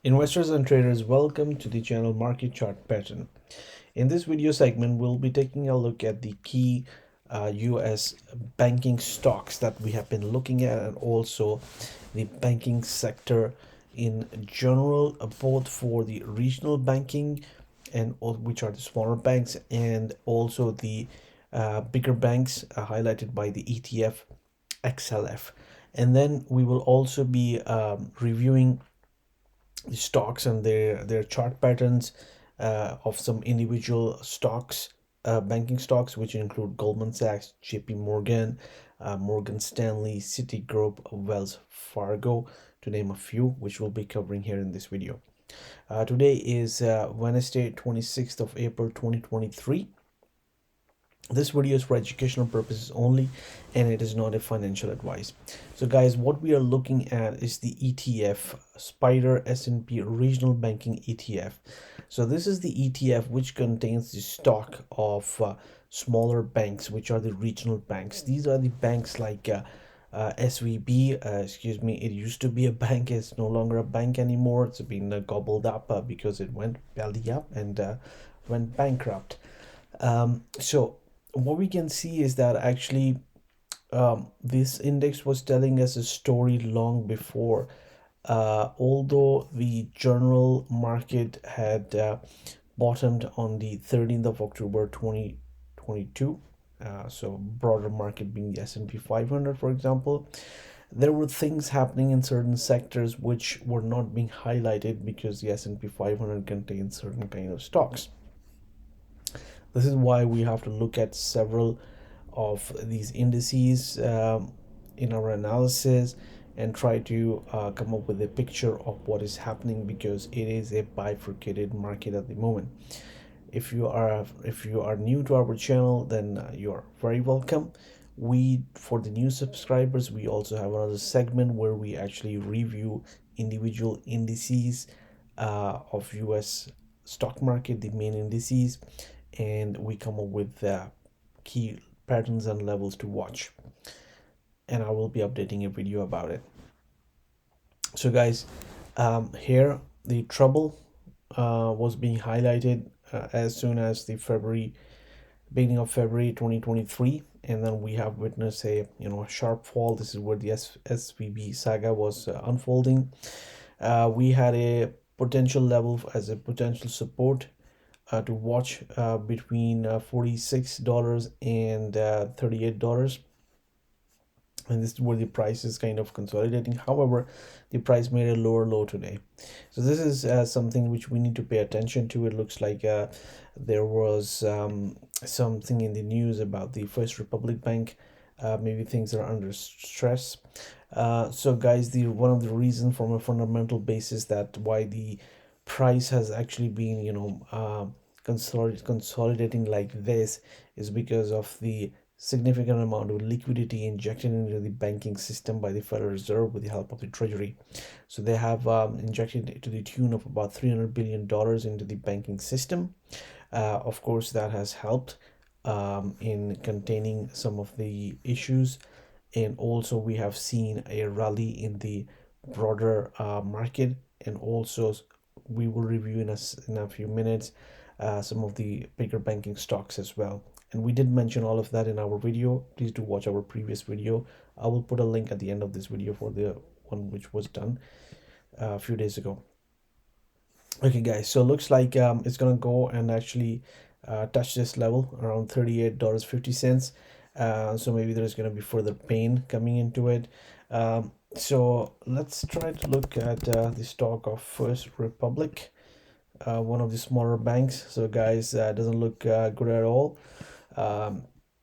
Investors and traders, welcome to the channel Market Chart Pattern. In this video segment, we'll be taking a look at the key US banking stocks that we have been looking at, and also the banking sector in general, both for the regional banking and which are the smaller banks, and also the bigger banks highlighted by the ETF XLF. And then we will also be reviewing the stocks and their chart patterns of some individual stocks, banking stocks, which include Goldman Sachs, JP Morgan, Morgan Stanley, Citigroup, Wells Fargo, to name a few, which we'll be covering here in this video. Today is Wednesday, 26th of April, 2023. This video is for educational purposes only, and it is not a financial advice. So guys, what we are looking at is the ETF Spider S&P Regional Banking ETF. So this is the ETF which contains the stock of smaller banks, which are the regional banks. These are the banks like SVB, excuse me, it used to be a bank, it's no longer a bank anymore. It's been gobbled up because it went belly up and went bankrupt. So what we can see is that actually this index was telling us a story long before, although the general market had bottomed on the 13th of October 2022. So broader market being the S&P 500, for example, there were things happening in certain sectors which were not being highlighted because the S&P 500 contains certain kind of stocks. This is why we have to look at several of these indices in our analysis and try to come up with a picture of what is happening, because it is a bifurcated market at the moment. If you are new to our channel, then you're very welcome. For the new subscribers, we also have another segment where we actually review individual indices of US stock market, the main indices, and we come up with key patterns and levels to watch, and I will be updating a video about it. So guys, here the trouble was being highlighted as soon as the beginning of February 2023, and then we have witnessed a sharp fall. This is where the SVB saga was unfolding. We had a potential level as a potential support to watch between $46 and $38, and this is where the price is kind of consolidating. However, the price made a lower low today, so this is something which we need to pay attention to. It looks like there was something in the news about the First Republic Bank. Maybe things are under stress. So guys, the one of the reasons from a fundamental basis that why the price has actually been consolidating like this is because of the significant amount of liquidity injected into the banking system by the Federal Reserve with the help of the Treasury. So they have injected to the tune of about $300 billion into the banking system. Of course, that has helped in containing some of the issues, and also we have seen a rally in the broader market, and also we will review in a few minutes some of the bigger banking stocks as well. And we did mention all of that in our video. Please do watch our previous video. I will put a link at the end of this video for the one which was done a few days ago. Okay guys, so looks like it's gonna go and actually touch this level around $38.50. So maybe there's gonna be further pain coming into it. So let's try to look at the stock of First Republic, one of the smaller banks. So guys, doesn't look good at all.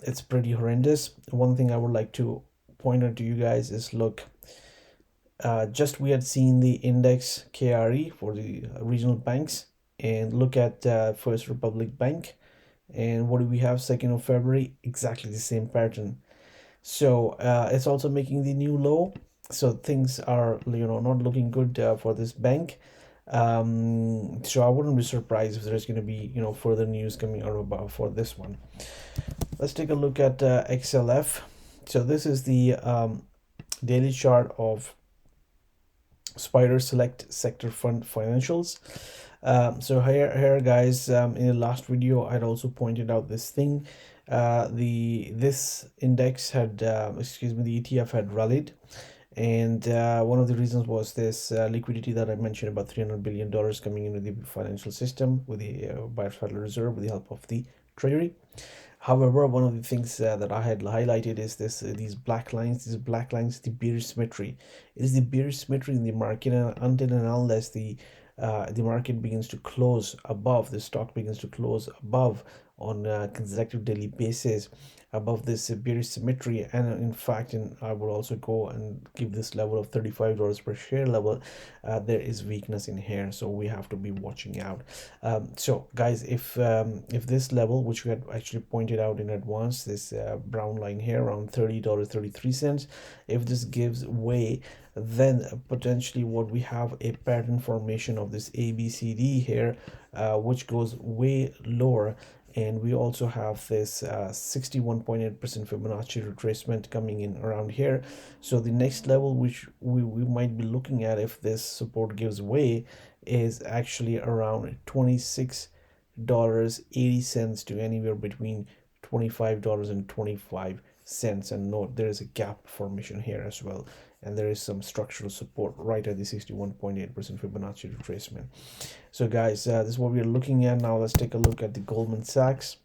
It's pretty horrendous. One thing I would like to point out to you guys is, look, just we had seen the index KRE for the regional banks, and look at First Republic Bank, and what do we have? 2nd of February, exactly the same pattern. So it's also making the new low. So things are not looking good for this bank. So I wouldn't be surprised if there's going to be further news coming out about for this one. Let's take a look at XLF. So this is the daily chart of Spider Select Sector Fund Financials. So here guys, in the last video I'd also pointed out this thing. The this index had excuse me, the ETF had rallied, and one of the reasons was this liquidity that I mentioned, about $300 billion coming into the financial system with the by Federal Reserve with the help of the Treasury. However, one of the things that I had highlighted is this these black lines. These black lines, the bearish symmetry. It is the bearish symmetry in the market, and until and unless the market begins to close above, the stock begins to close above on a consecutive daily basis above this bearish symmetry, and in fact, I will also go and give this level of $35 per share level. There is weakness in here, so we have to be watching out. So guys, if this level, which we had actually pointed out in advance, this brown line here around $30.33, if this gives way, then potentially what we have a pattern formation of this ABCD here, which goes way lower. And we also have this 61.8% Fibonacci retracement coming in around here. So the next level which we might be looking at, if this support gives way, is actually around $26.80 to anywhere between $25.25. And note, there is a gap formation here as well, and there is some structural support right at the 61.8% Fibonacci retracement. So guys, this is what we are looking at now. Let's take a look at the Goldman Sachs.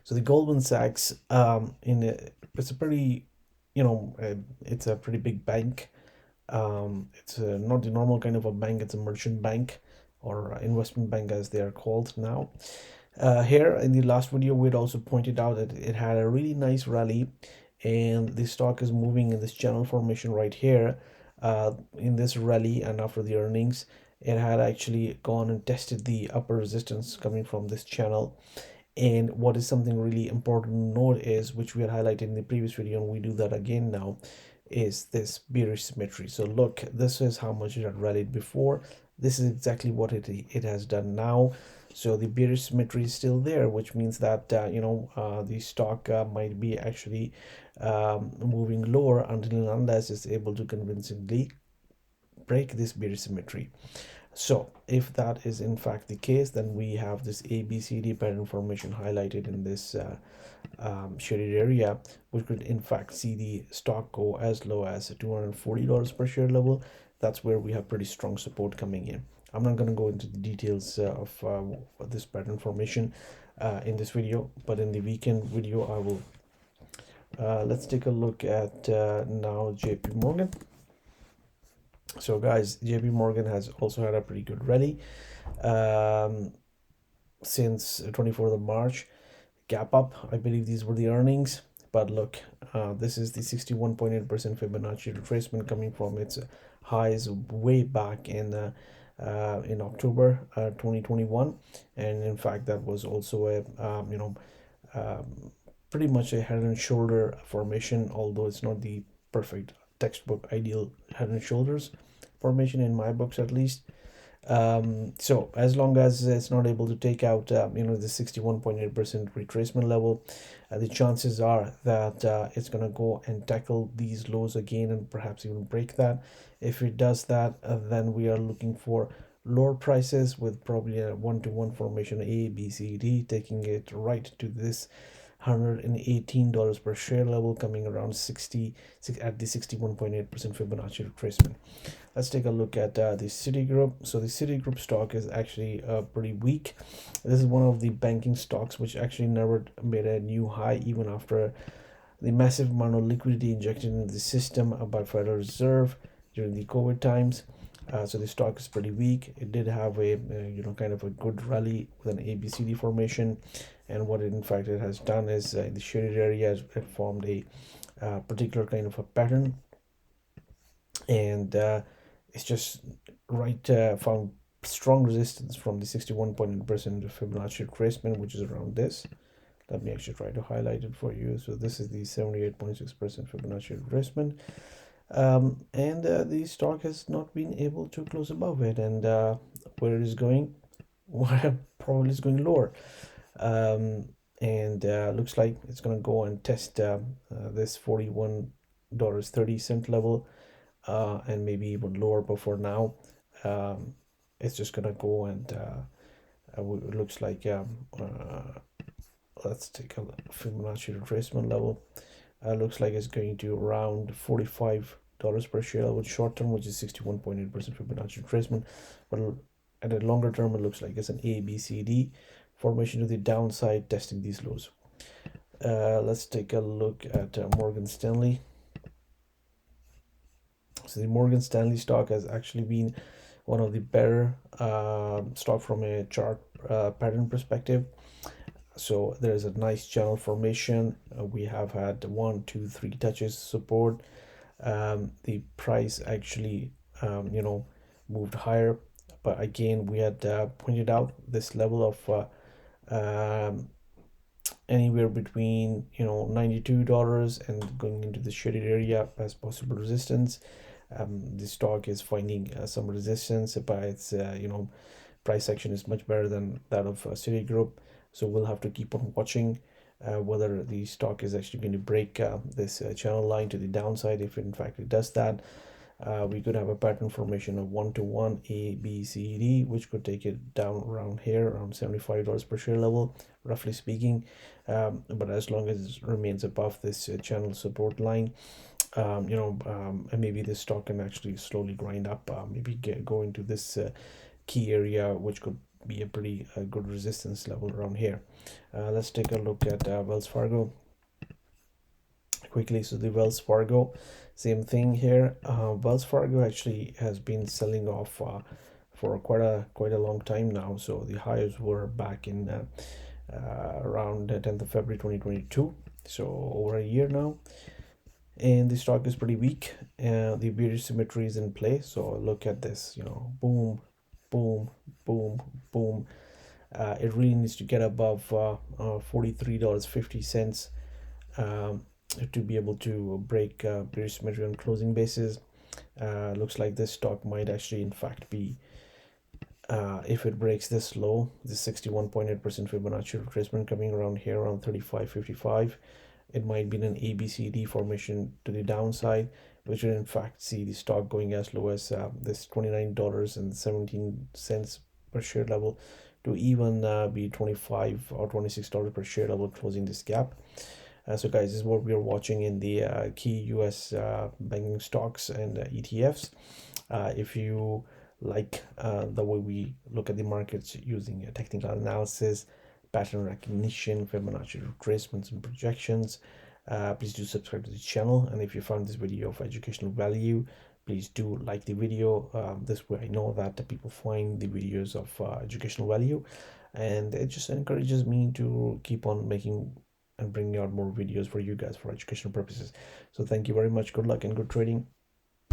So the Goldman Sachs, it's a pretty, it's a pretty big bank. It's not the normal kind of a bank. It's a merchant bank, or investment bank as they are called now. Here in the last video, we had also pointed out that it had a really nice rally, and the stock is moving in this channel formation right here. In this rally, and after the earnings, it had actually gone and tested the upper resistance coming from this channel. And what is something really important to note is, which we had highlighted in the previous video, and we do that again now, is this bearish symmetry. So look, this is how much it had rallied before. This is exactly what it has done now. So the bearish symmetry is still there, which means that the stock might be actually moving lower until and unless it's able to convincingly break this bearish symmetry. So if that is in fact the case, then we have this ABCD pattern formation highlighted in this shaded area, which could in fact see the stock go as low as $240 per share level. That's where we have pretty strong support coming in. I'm not going to go into the details of this pattern formation in this video, but in the weekend video I will. Let's take a look at now JP Morgan. So guys, JP Morgan has also had a pretty good rally since 24th of March. Gap up, I believe these were the earnings, but look, this is the 61.8% Fibonacci retracement coming from its highs way back in October 2021, and in fact that was also a pretty much a head and shoulder formation, although it's not the perfect textbook ideal head and shoulders formation in my books at least. So as long as it's not able to take out the 61.8% retracement level, the chances are that it's going to go and tackle these lows again and perhaps even break that. If it does that, then we are looking for lower prices with probably a one-to-one formation A, B, C, D, taking it right to this $118 per share level, coming around 60 at the 61.8% Fibonacci retracement. Let's take a look at the Citigroup. So the Citigroup stock is actually pretty weak. This is one of the banking stocks which actually never made a new high, even after the massive amount of liquidity injected into the system by Federal Reserve during the COVID times. So the stock is pretty weak. It did have a kind of a good rally with an ABCD formation, and what it in fact it has done is in the shaded area it formed a particular kind of a pattern, and it's just found strong resistance from the 61.8% Fibonacci retracement, which is around this. Let me actually try to highlight it for you. So this is the 78.6% Fibonacci retracement. And the stock has not been able to close above it, and where it is going, probably is going lower, and looks like it's going to go and test this $41.30 level and maybe even lower, but for now um, it's just gonna go and it looks like let's take a look. Fibonacci retracement level looks like it's going to around $45 per share with short term, which is 61.8% Fibonacci retracement, but at a longer term it looks like it's an ABCD formation to the downside, testing these lows. Let's take a look at Morgan Stanley. So the Morgan Stanley stock has actually been one of the better stock from a chart pattern perspective. So there's a nice channel formation. We have had 1, 2, 3 touches support. The price actually moved higher, but again we had pointed out this level of anywhere between $92 and going into the shaded area as possible resistance. The stock is finding some resistance, but its price action is much better than that of Citigroup. So we'll have to keep on watching whether the stock is actually going to break this channel line to the downside. If in fact it does that, we could have a pattern formation of 1-to-1 A, B, C, D, which could take it down around here, around $75 per share level, roughly speaking. But as long as it remains above this channel support line, and maybe this stock can actually slowly grind up, maybe go into this key area, which could be a pretty good resistance level around here. Let's take a look at Wells Fargo quickly. So the Wells Fargo, same thing here. Wells Fargo actually has been selling off for quite a long time now. So the highs were back in around 10th of February 2022. So over a year now, and the stock is pretty weak. The bearish symmetry is in play. So look at this, boom, boom, boom, boom. It really needs to get above $43.50 to be able to break bearish symmetry on closing basis. Looks like this stock might actually in fact be, if it breaks this low, the 61.8% Fibonacci retracement coming around here around 35.55, it might be an ABCD formation to the downside, which would in fact see the stock going as low as this $29.17 per share level to even be $25 or $26 per share level, closing this gap. So guys, this is what we are watching in the key US banking stocks and ETFs. If you like the way we look at the markets using technical analysis, pattern recognition, Fibonacci retracements and projections, please do subscribe to the channel. And if you found this video of educational value, please do like the video. This way I know that the people find the videos of educational value, and it just encourages me to keep on making and bringing out more videos for you guys for educational purposes. So thank you very much. Good luck and good trading.